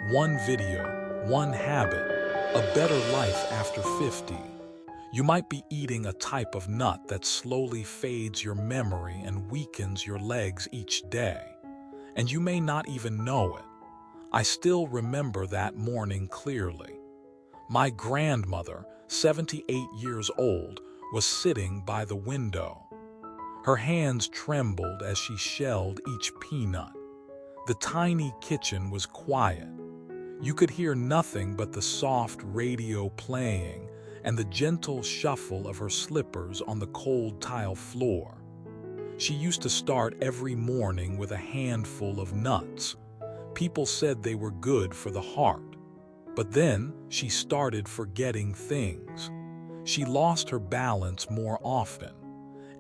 One video, one habit, a better life after 50. You might be eating a type of nut that slowly fades your memory and weakens your legs each day. And you may not even know it. I still remember that morning clearly. My grandmother, 78 years old, was sitting by the window. Her hands trembled as she shelled each peanut. The tiny kitchen was quiet. You could hear nothing but the soft radio playing and the gentle shuffle of her slippers on the cold tile floor. She used to start every morning with a handful of nuts. People said they were good for the heart. But then she started forgetting things. She lost her balance more often.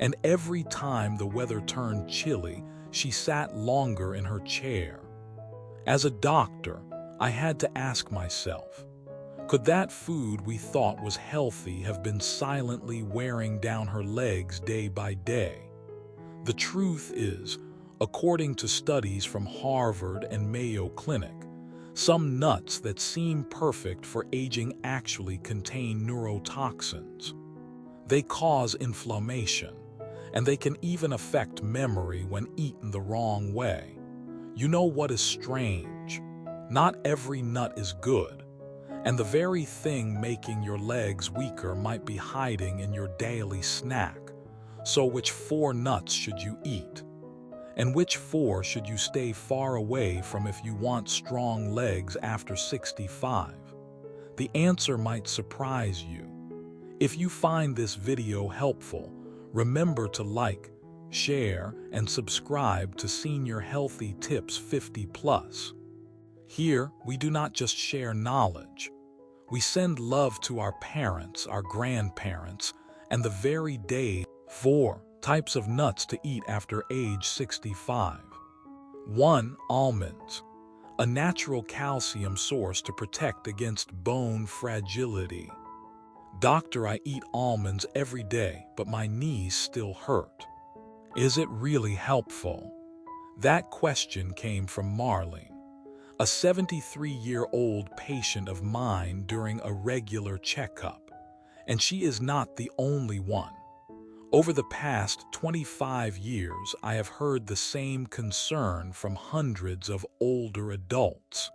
And every time the weather turned chilly, she sat longer in her chair. As a doctor, I had to ask myself, could that food we thought was healthy have been silently wearing down her legs day by day? The truth is, according to studies from Harvard and Mayo Clinic, some nuts that seem perfect for aging actually contain neurotoxins. They cause inflammation, and they can even affect memory when eaten the wrong way. You know what is strange? Not every nut is good, and the very thing making your legs weaker might be hiding in your daily snack. So which 4 nuts should you eat? And which 4 should you stay far away from if you want strong legs after 65? The answer might surprise you. If you find this video helpful, remember to like, share, and subscribe to Senior Healthy Tips 50 Plus. Here, we do not just share knowledge. We send love to our parents, our grandparents, and the very day 4 types of nuts to eat after age 65. 1. Almonds. A natural calcium source to protect against bone fragility. Doctor, I eat almonds every day, but my knees still hurt. Is it really helpful? That question came from Marlene, a 73-year-old patient of mine during a regular checkup. And she is not the only one. Over the past 25 years, I have heard the same concern from hundreds of older adults.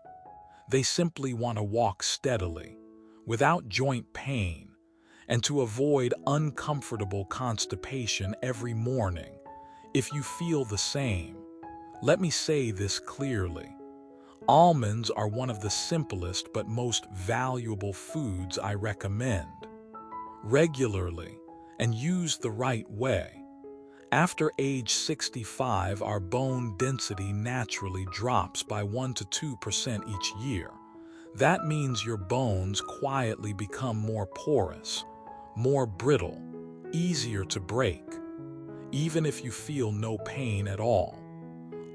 They simply want to walk steadily, without joint pain, and to avoid uncomfortable constipation every morning. If you feel the same, let me say this clearly. Almonds are one of the simplest but most valuable foods I recommend. Regularly, and used the right way. After age 65, our bone density naturally drops by 1 to 2% each year. That means your bones quietly become more porous, more brittle, easier to break, even if you feel no pain at all.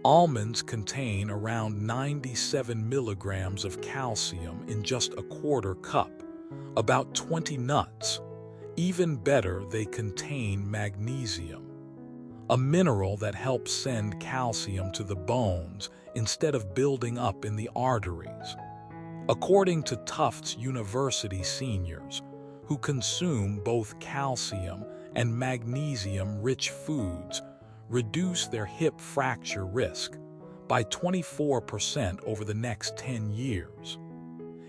Almonds contain around 97 milligrams of calcium in just a quarter cup, about 20 nuts. Even better, they contain magnesium, a mineral that helps send calcium to the bones instead of building up in the arteries. According to Tufts University seniors, who consume both calcium and magnesium-rich foods, reduce their hip fracture risk by 24% over the next 10 years.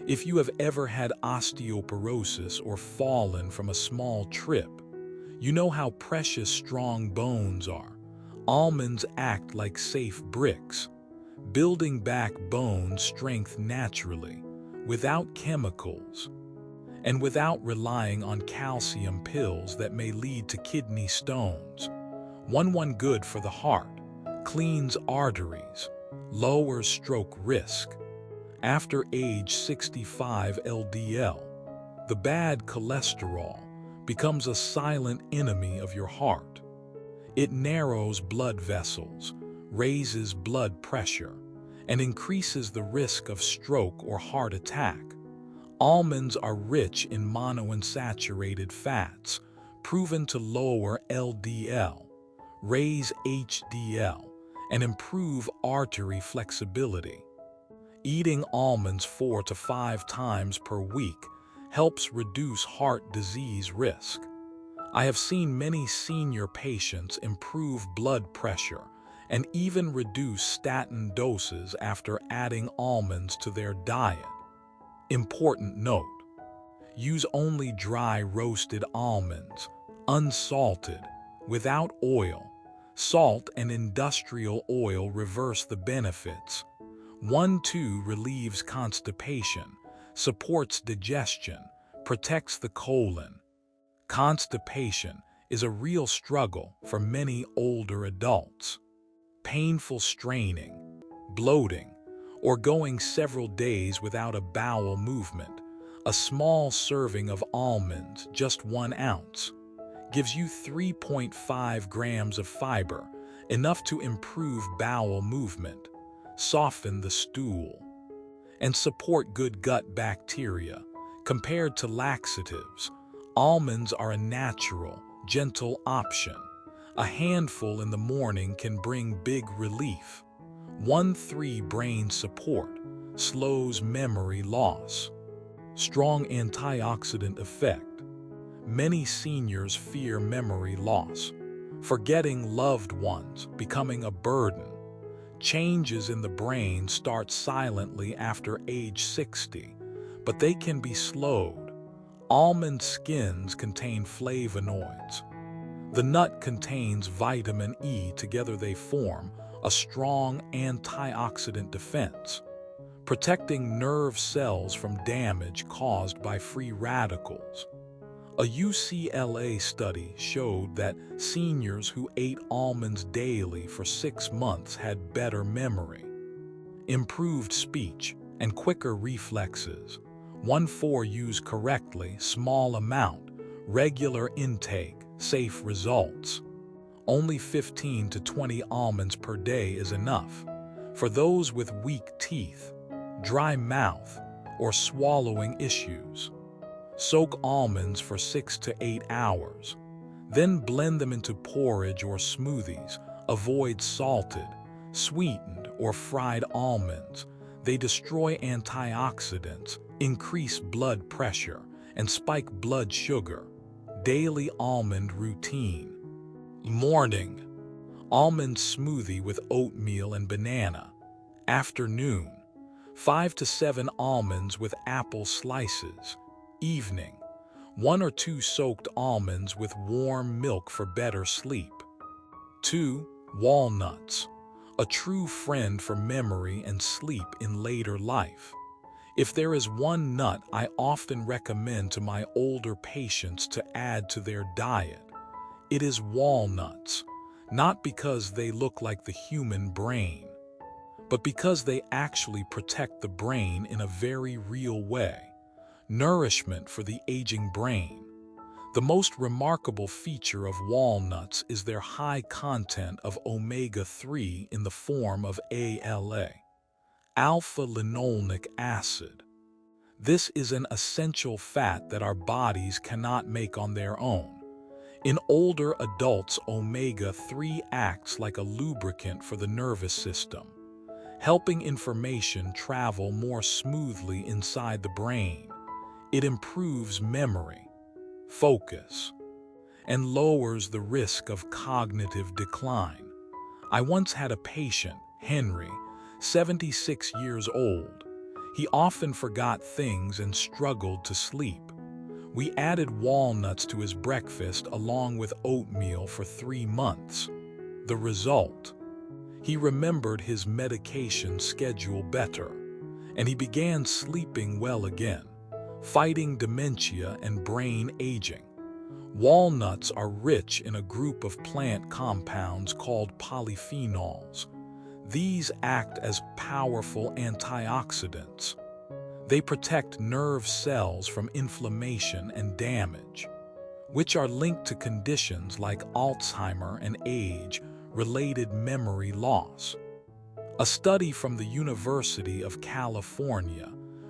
If you have ever had osteoporosis or fallen from a small trip, you know how precious strong bones are. Almonds act like safe bricks, building back bone strength naturally, without chemicals, and without relying on calcium pills that may lead to kidney stones. One good for the heart, cleans arteries, lowers stroke risk. After age 65, LDL, the bad cholesterol, becomes a silent enemy of your heart. It narrows blood vessels, raises blood pressure, and increases the risk of stroke or heart attack. Almonds are rich in monounsaturated fats, proven to lower LDL, raise HDL, and improve artery flexibility. Eating almonds 4 to 5 times per week helps reduce heart disease risk. I have seen many senior patients improve blood pressure and even reduce statin doses after adding almonds to their diet. Important note: use only dry roasted almonds, unsalted, without oil. Salt and industrial oil reverse the benefits. 1-2 relieves constipation, supports digestion, protects the colon. Constipation is a real struggle for many older adults. Painful straining, bloating, or going several days without a bowel movement. A small serving of almonds, just 1 ounce, gives you 3.5 grams of fiber, enough to improve bowel movement, soften the stool, and support good gut bacteria. Compared to laxatives, almonds are a natural, gentle option. A handful in the morning can bring big relief. 1-3 brain support, slows memory loss. Strong antioxidant effect. Many seniors fear memory loss, forgetting loved ones, becoming a burden. Changes in the brain start silently after age 60, but they can be slowed. Almond skins contain flavonoids. The nut contains vitamin E. Together they form a strong antioxidant defense, protecting nerve cells from damage caused by free radicals. A UCLA study showed that seniors who ate almonds daily for 6 months had better memory, improved speech, and quicker reflexes. 1-4 used correctly, small amount, regular intake, safe results. Only 15 to 20 almonds per day is enough. For those with weak teeth, dry mouth, or swallowing issues, soak almonds for 6 to 8 hours. Then blend them into porridge or smoothies. Avoid salted, sweetened, or fried almonds. They destroy antioxidants, increase blood pressure, and spike blood sugar. Daily almond routine. Morning: almond smoothie with oatmeal and banana. Afternoon: 5 to 7 almonds with apple slices. Evening: 1 or 2 soaked almonds with warm milk for better sleep. 2. Walnuts, a true friend for memory and sleep in later life. If there is one nut I often recommend to my older patients to add to their diet, it is walnuts, not because they look like the human brain, but because they actually protect the brain in a very real way. Nourishment for the aging brain. The most remarkable feature of walnuts is their high content of omega-3 in the form of ALA, alpha-linolenic acid. This is an essential fat that our bodies cannot make on their own. In older adults, omega-3 acts like a lubricant for the nervous system, helping information travel more smoothly inside the brain. It improves memory, focus, and lowers the risk of cognitive decline. I once had a patient, Henry, 76 years old. He often forgot things and struggled to sleep. We added walnuts to his breakfast along with oatmeal for 3 months. The result: he remembered his medication schedule better, and he began sleeping well again, fighting dementia and brain aging. Walnuts are rich in a group of plant compounds called polyphenols. These act as powerful antioxidants. They protect nerve cells from inflammation and damage, which are linked to conditions like Alzheimer and age-related memory loss. A study from the University of California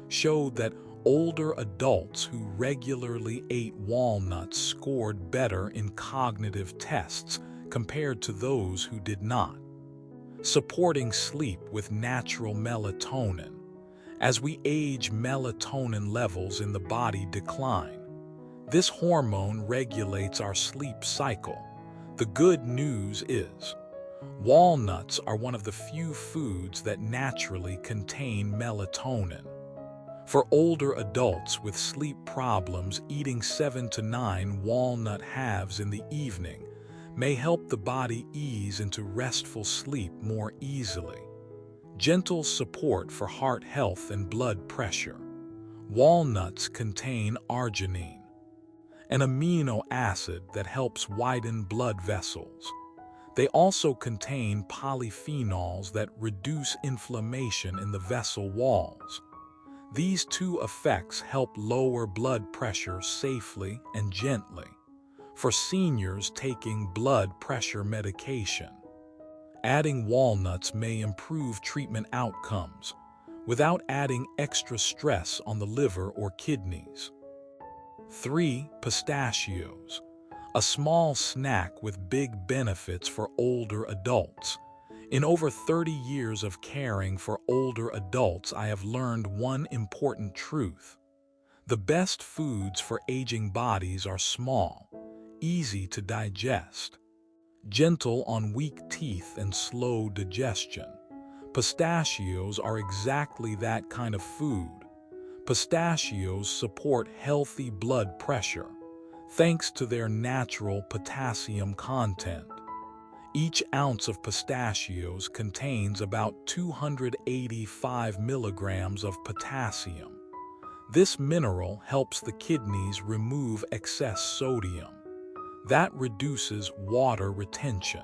showed that older adults who regularly ate walnuts scored better in cognitive tests compared to those who did not. Supporting sleep with natural melatonin. As we age, melatonin levels in the body decline. This hormone regulates our sleep cycle. The good news is, walnuts are one of the few foods that naturally contain melatonin. For older adults with sleep problems, eating 7 to 9 walnut halves in the evening may help the body ease into restful sleep more easily. Gentle support for heart health and blood pressure. Walnuts contain arginine, an amino acid that helps widen blood vessels. They also contain polyphenols that reduce inflammation in the vessel walls. These two effects help lower blood pressure safely and gently for seniors taking blood pressure medication. Adding walnuts may improve treatment outcomes without adding extra stress on the liver or kidneys. 3. Pistachios, a small snack with big benefits for older adults. In over 30 years of caring for older adults, I have learned one important truth. The best foods for aging bodies are small, easy to digest, gentle on weak teeth and slow digestion. Pistachios are exactly that kind of food. Pistachios support healthy blood pressure, thanks to their natural potassium content. Each ounce of pistachios contains about 285 milligrams of potassium. This mineral helps the kidneys remove excess sodium. That reduces water retention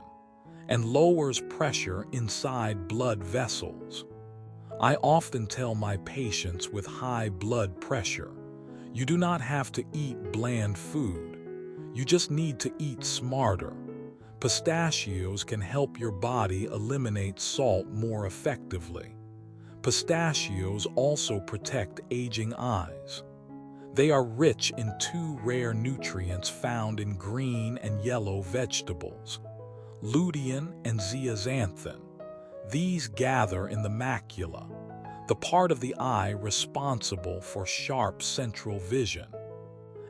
and lowers pressure inside blood vessels. I often tell my patients with high blood pressure, you do not have to eat bland food. You just need to eat smarter. Pistachios can help your body eliminate salt more effectively. Pistachios also protect aging eyes. They are rich in two rare nutrients found in green and yellow vegetables, lutein and zeaxanthin. These gather in the macula, the part of the eye responsible for sharp central vision.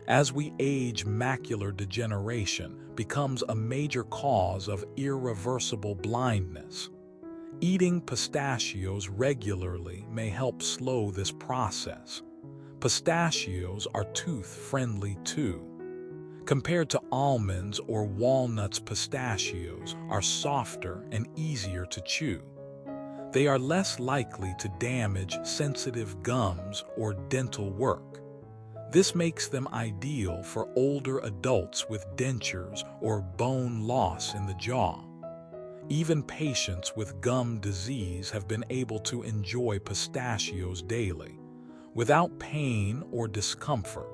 As we age, macular degeneration becomes a major cause of irreversible blindness. Eating pistachios regularly may help slow this process. Pistachios are tooth-friendly too. Compared to almonds or walnuts, pistachios are softer and easier to chew. They are less likely to damage sensitive gums or dental work. This makes them ideal for older adults with dentures or bone loss in the jaw. Even patients with gum disease have been able to enjoy pistachios daily, without pain or discomfort.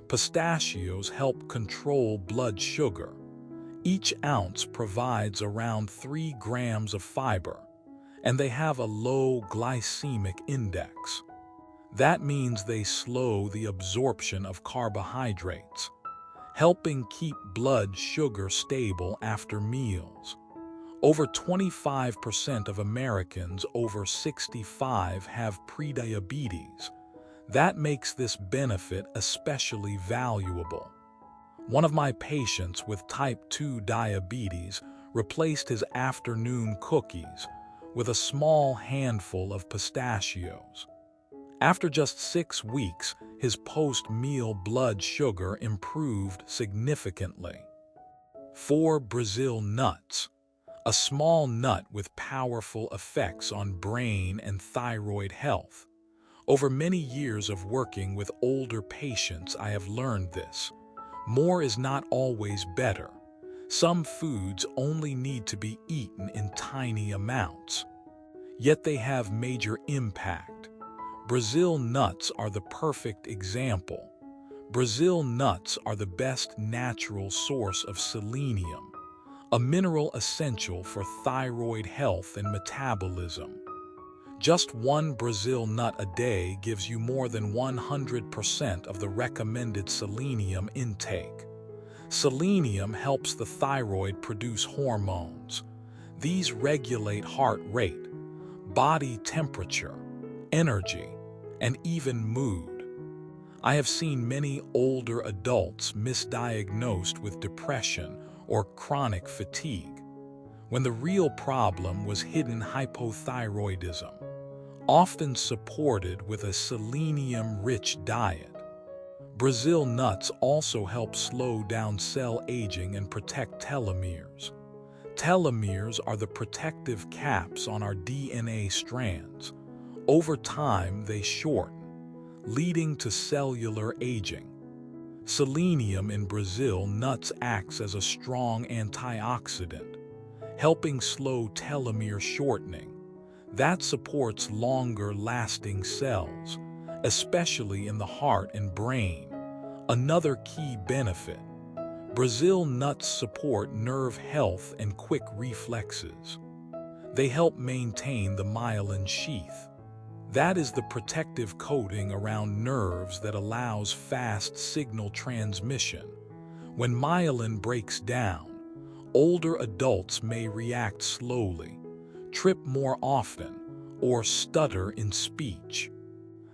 Pistachios help control blood sugar. Each ounce provides around 3 grams of fiber, and they have a low glycemic index. That means they slow the absorption of carbohydrates, helping keep blood sugar stable after meals. Over 25% of Americans over 65 have prediabetes. That makes this benefit especially valuable. One of my patients with type 2 diabetes replaced his afternoon cookies with a small handful of pistachios. After just 6 weeks, his post-meal blood sugar improved significantly. 4. Brazil nuts, a small nut with powerful effects on brain and thyroid health. Over many years of working with older patients, I have learned this. More is not always better. Some foods only need to be eaten in tiny amounts, yet they have major impact. Brazil nuts are the perfect example. Brazil nuts are the best natural source of selenium, a mineral essential for thyroid health and metabolism. Just one Brazil nut a day gives you more than 100% of the recommended selenium intake. Selenium helps the thyroid produce hormones. These regulate heart rate, body temperature, energy, and even mood. I have seen many older adults misdiagnosed with depression or chronic fatigue, when the real problem was hidden hypothyroidism, often supported with a selenium-rich diet. Brazil nuts also help slow down cell aging and protect telomeres. Telomeres are the protective caps on our DNA strands. Over time, they shorten, leading to cellular aging. Selenium in Brazil nuts acts as a strong antioxidant, helping slow telomere shortening. That supports longer-lasting cells, especially in the heart and brain. Another key benefit: Brazil nuts support nerve health and quick reflexes. They help maintain the myelin sheath. That is the protective coating around nerves that allows fast signal transmission. When myelin breaks down, older adults may react slowly, trip more often, or stutter in speech.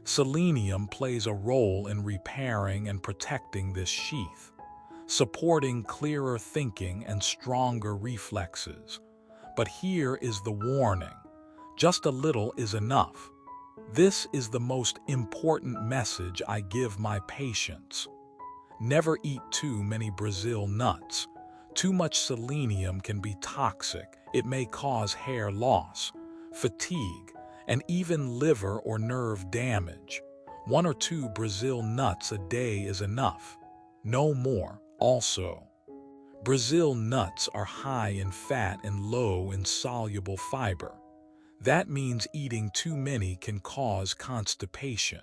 Selenium plays a role in repairing and protecting this sheath, supporting clearer thinking and stronger reflexes. But here is the warning: just a little is enough. This is the most important message I give my patients. Never eat too many Brazil nuts. Too much selenium can be toxic. It may cause hair loss, fatigue, and even liver or nerve damage. 1 or 2 Brazil nuts a day is enough. No more. Also, Brazil nuts are high in fat and low in soluble fiber. That means eating too many can cause constipation,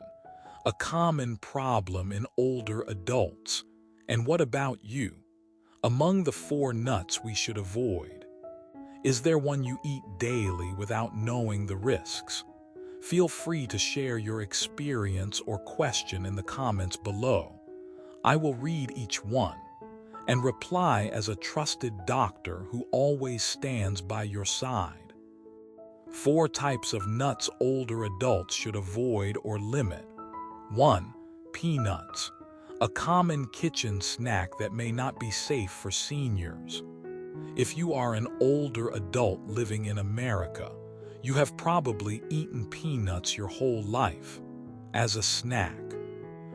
a common problem in older adults. And what about you? Among the 4 nuts we should avoid, is there one you eat daily without knowing the risks? Feel free to share your experience or question in the comments below. I will read each one and reply as a trusted doctor who always stands by your side. 4 types of nuts older adults should avoid or limit. 1. Peanuts, a common kitchen snack that may not be safe for seniors. If you are an older adult living in America, you have probably eaten peanuts your whole life as a snack,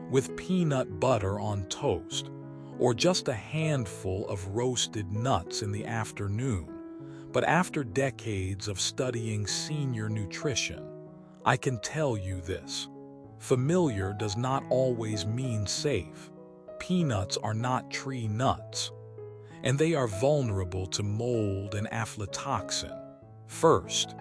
with peanut butter on toast, or just a handful of roasted nuts in the afternoon. But after decades of studying senior nutrition, I can tell you this: familiar does not always mean safe. Peanuts are not tree nuts, and they are vulnerable to mold and aflatoxin. First,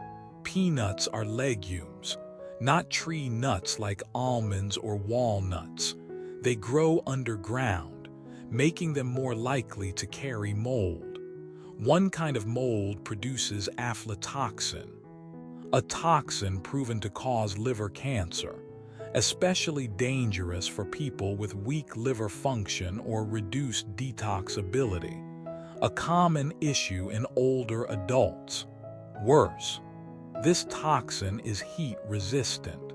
peanuts are legumes, not tree nuts like almonds or walnuts. They grow underground, making them more likely to carry mold. One kind of mold produces aflatoxin, a toxin proven to cause liver cancer, especially dangerous for people with weak liver function or reduced detoxability, a common issue in older adults. Worse, this toxin is heat-resistant,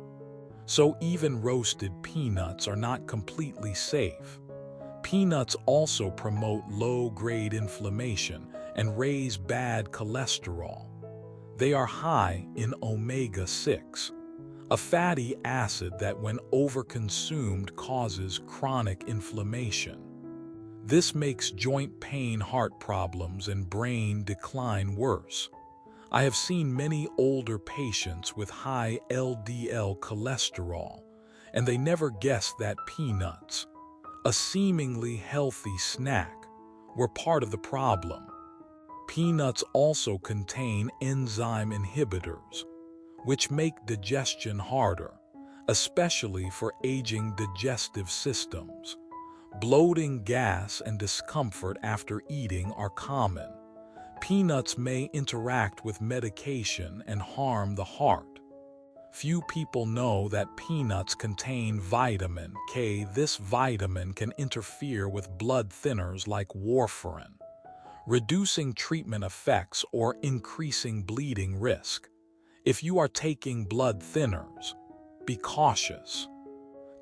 so even roasted peanuts are not completely safe. Peanuts also promote low-grade inflammation and raise bad cholesterol. They are high in omega-6, a fatty acid that when overconsumed causes chronic inflammation. This makes joint pain, heart problems, and brain decline worse. I have seen many older patients with high LDL cholesterol, and they never guessed that peanuts, a seemingly healthy snack, were part of the problem. Peanuts also contain enzyme inhibitors, which make digestion harder, especially for aging digestive systems. Bloating, gas, and discomfort after eating are common. Peanuts may interact with medication and harm the heart. Few people know that peanuts contain vitamin K. This vitamin can interfere with blood thinners like warfarin, reducing treatment effects or increasing bleeding risk. If you are taking blood thinners, Be cautious.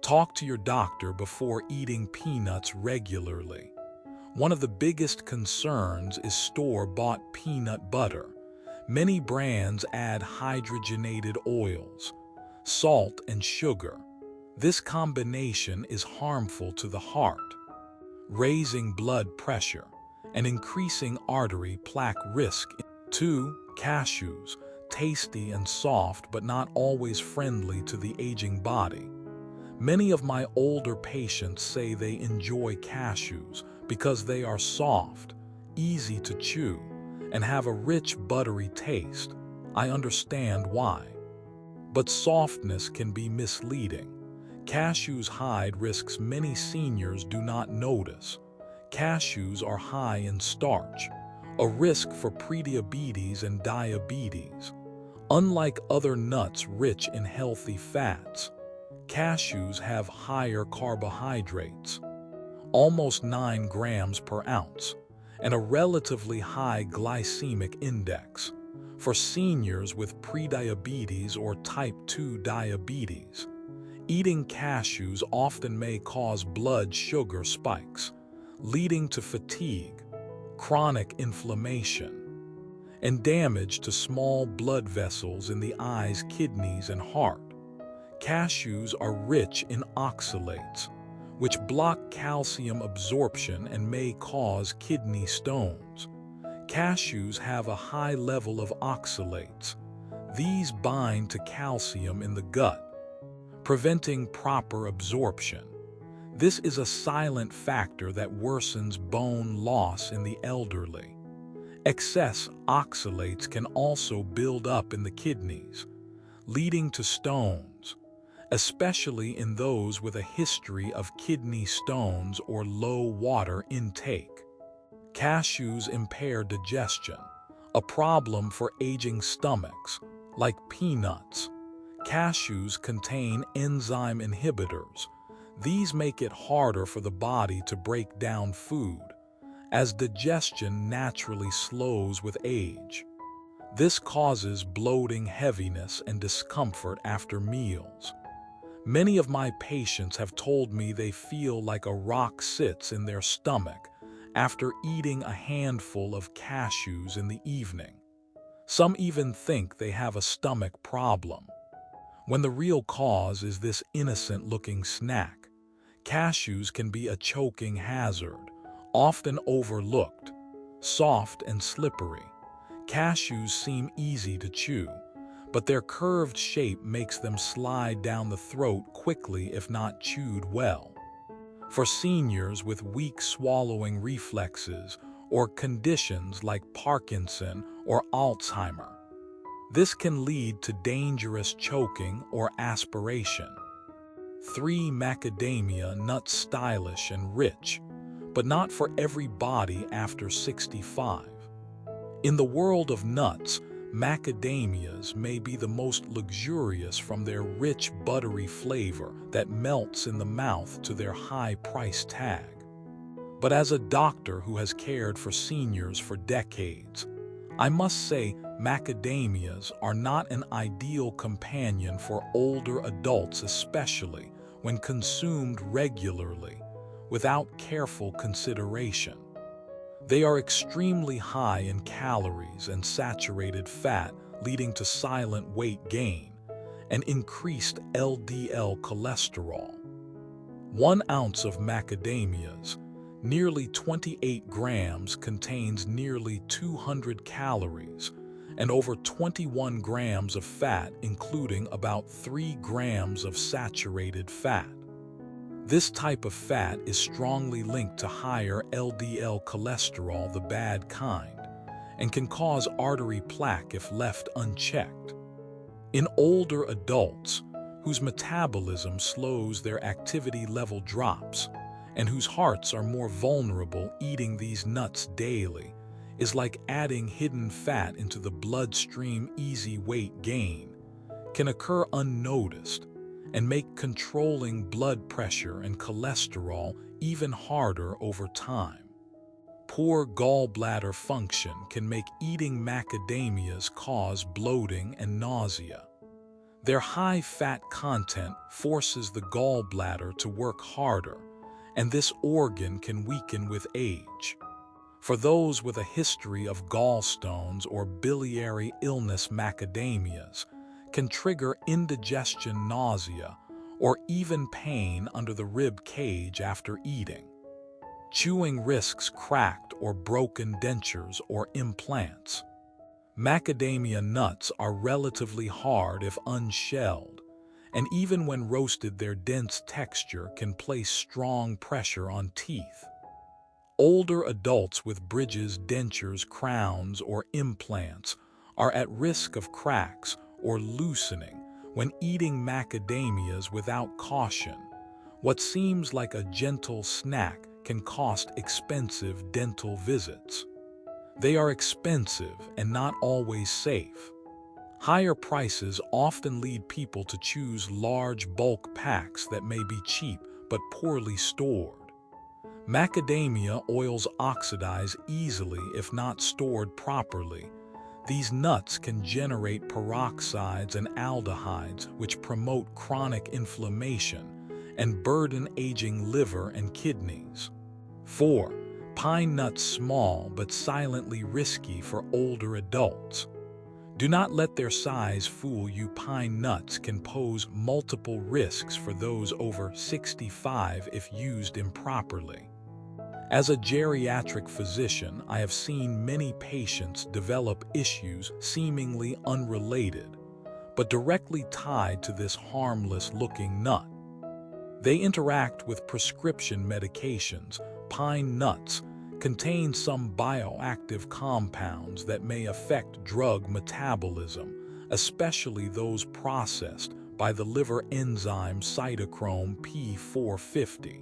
Talk to your doctor before eating peanuts regularly. One of the biggest concerns is store-bought peanut butter. Many brands add hydrogenated oils, salt, and sugar. This combination is harmful to the heart, raising blood pressure and increasing artery plaque risk. 2. Cashews, tasty and soft but not always friendly to the aging body. Many of my older patients say they enjoy cashews because they are soft, easy to chew, and have a rich, buttery taste. I understand why. But softness can be misleading. Cashews hide risks many seniors do not notice. Cashews are high in starch, a risk for prediabetes and diabetes. Unlike other nuts rich in healthy fats, cashews have higher carbohydrates, almost 9 grams per ounce, and a relatively high glycemic index. For seniors with prediabetes or type 2 diabetes, eating cashews often may cause blood sugar spikes, leading to fatigue, chronic inflammation, and damage to small blood vessels in the eyes, kidneys, and heart. Cashews are rich in oxalates, which block calcium absorption and may cause kidney stones. Cashews have a high level of oxalates. These bind to calcium in the gut, preventing proper absorption. This is a silent factor that worsens bone loss in the elderly. Excess oxalates can also build up in the kidneys, leading to stones, especially in those with a history of kidney stones or low water intake. Cashews impair digestion, a problem for aging stomachs, like peanuts. Cashews contain enzyme inhibitors. These make it harder for the body to break down food, as digestion naturally slows with age. This causes bloating, heaviness, and discomfort after meals. Many of my patients have told me they feel like a rock sits in their stomach after eating a handful of cashews in the evening. Some even think they have a stomach problem, when the real cause is this innocent-looking snack. Cashews can be a choking hazard, often overlooked. Soft and slippery, cashews seem easy to chew, but their curved shape makes them slide down the throat quickly if not chewed well. For seniors with weak swallowing reflexes or conditions like Parkinson or Alzheimer, this can lead to dangerous choking or aspiration. 3. Macadamia Nuts Stylish and rich, but not for every body after 65. In the world of nuts, macadamias may be the most luxurious from their rich, buttery flavor that melts in the mouth to their high price tag. But as a doctor who has cared for seniors for decades, I must say macadamias are not an ideal companion for older adults, especially when consumed regularly without careful consideration. They are extremely high in calories and saturated fat, leading to silent weight gain and increased LDL cholesterol. 1 ounce of macadamias, nearly 28 grams, contains nearly 200 calories and over 21 grams of fat, including about 3 grams of saturated fat. This type of fat is strongly linked to higher LDL cholesterol, the bad kind, and can cause artery plaque if left unchecked. In older adults, whose metabolism slows, their activity level drops, and whose hearts are more vulnerable, eating these nuts daily is like adding hidden fat into the bloodstream. Easy weight gain can occur unnoticed and make controlling blood pressure and cholesterol even harder over time. Poor gallbladder function can make eating macadamias cause bloating and nausea. Their high fat content forces the gallbladder to work harder, and this organ can weaken with age. For those with a history of gallstones or biliary illness, macadamias can trigger indigestion, nausea, or even pain under the rib cage after eating. Chewing risks cracked or broken dentures or implants. Macadamia nuts are relatively hard if unshelled, and even when roasted, their dense texture can place strong pressure on teeth. Older adults with bridges, dentures, crowns, or implants are at risk of cracks or loosening when eating macadamias without caution. What seems like a gentle snack can cost expensive dental visits. They are expensive and not always safe. Higher prices often lead people to choose large bulk packs that may be cheap but poorly stored. Macadamia oils oxidize easily if not stored properly. These nuts can generate peroxides and aldehydes, which promote chronic inflammation and burden aging liver and kidneys. 4. Pine nuts, small but silently risky for older adults. Do not let their size fool you. Pine nuts can pose multiple risks for those over 65 if used improperly. As a geriatric physician, I have seen many patients develop issues seemingly unrelated, but directly tied to this harmless-looking nut. They interact with prescription medications. Pine nuts contain some bioactive compounds that may affect drug metabolism, especially those processed by the liver enzyme cytochrome P450.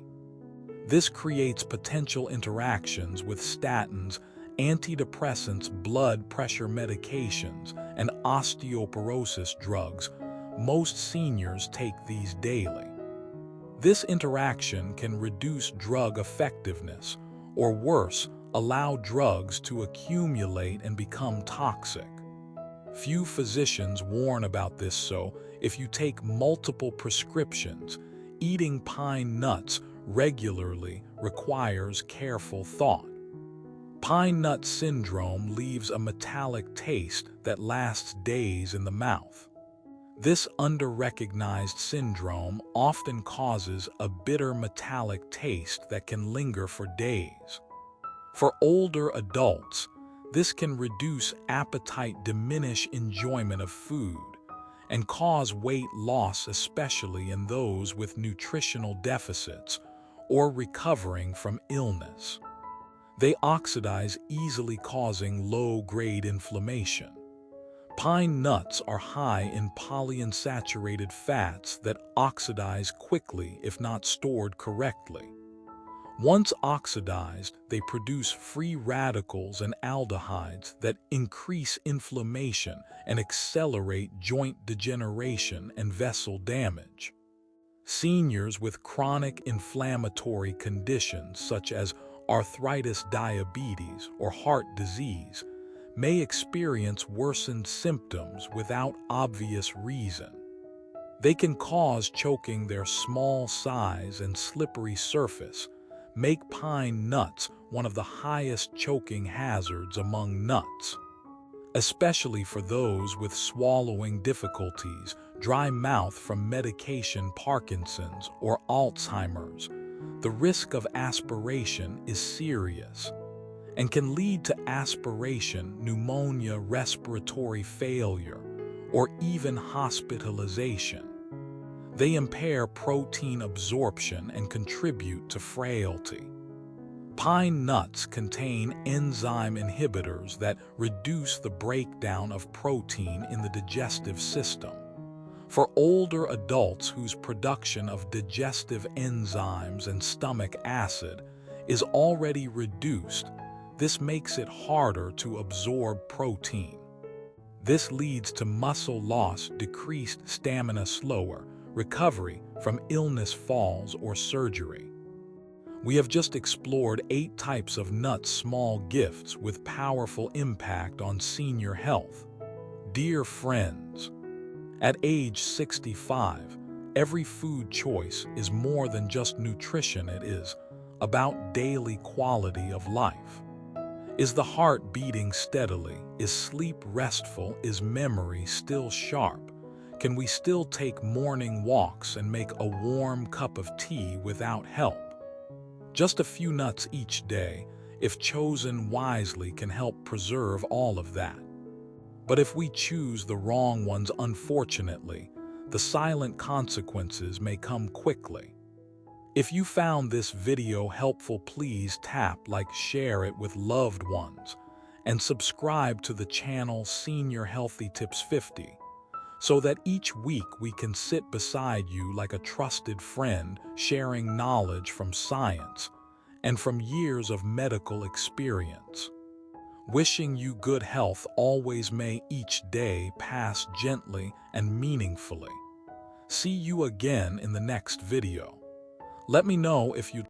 This creates potential interactions with statins, antidepressants, blood pressure medications, and osteoporosis drugs. Most seniors take these daily. This interaction can reduce drug effectiveness, or worse, allow drugs to accumulate and become toxic. Few physicians warn about this, so if you take multiple prescriptions, eating pine nuts regularly requires careful thought. Pine nut syndrome leaves a metallic taste that lasts days in the mouth. This under-recognized syndrome often causes a bitter metallic taste that can linger for days. For older adults, this can reduce appetite, diminish enjoyment of food, and cause weight loss, especially in those with nutritional deficits or recovering from illness. They oxidize easily, causing low-grade inflammation. Pine nuts are high in polyunsaturated fats that oxidize quickly if not stored correctly. Once oxidized, they produce free radicals and aldehydes that increase inflammation and accelerate joint degeneration and vessel damage. Seniors with chronic inflammatory conditions such as arthritis, diabetes, or heart disease may experience worsened symptoms without obvious reason. They can cause choking. Their small size and slippery surface make pine nuts one of the highest choking hazards among nuts. Especially for those with swallowing difficulties, dry mouth from medication, Parkinson's, or Alzheimer's, the risk of aspiration is serious and can lead to aspiration, pneumonia, respiratory failure, or even hospitalization. They impair protein absorption and contribute to frailty. Pine nuts contain enzyme inhibitors that reduce the breakdown of protein in the digestive system. For older adults whose production of digestive enzymes and stomach acid is already reduced, this makes it harder to absorb protein. This leads to muscle loss, decreased stamina, slower recovery from illness, falls, or surgery. We have just explored 8 types of nuts, small gifts with powerful impact on senior health. Dear friends, At age 65, every food choice is more than just nutrition. It is about daily quality of life. Is the heart beating steadily? Is sleep restful? Is memory still sharp? Can we still take morning walks and make a warm cup of tea without help? Just a few nuts each day, if chosen wisely, can help preserve all of that. But if we choose the wrong ones, unfortunately, the silent consequences may come quickly. If you found this video helpful, please tap like, share it with loved ones, and subscribe to the channel Senior Healthy Tips 50, so that each week we can sit beside you like a trusted friend, sharing knowledge from science and from years of medical experience. Wishing you good health always, may each day pass gently and meaningfully. See you again in the next video. Let me know if you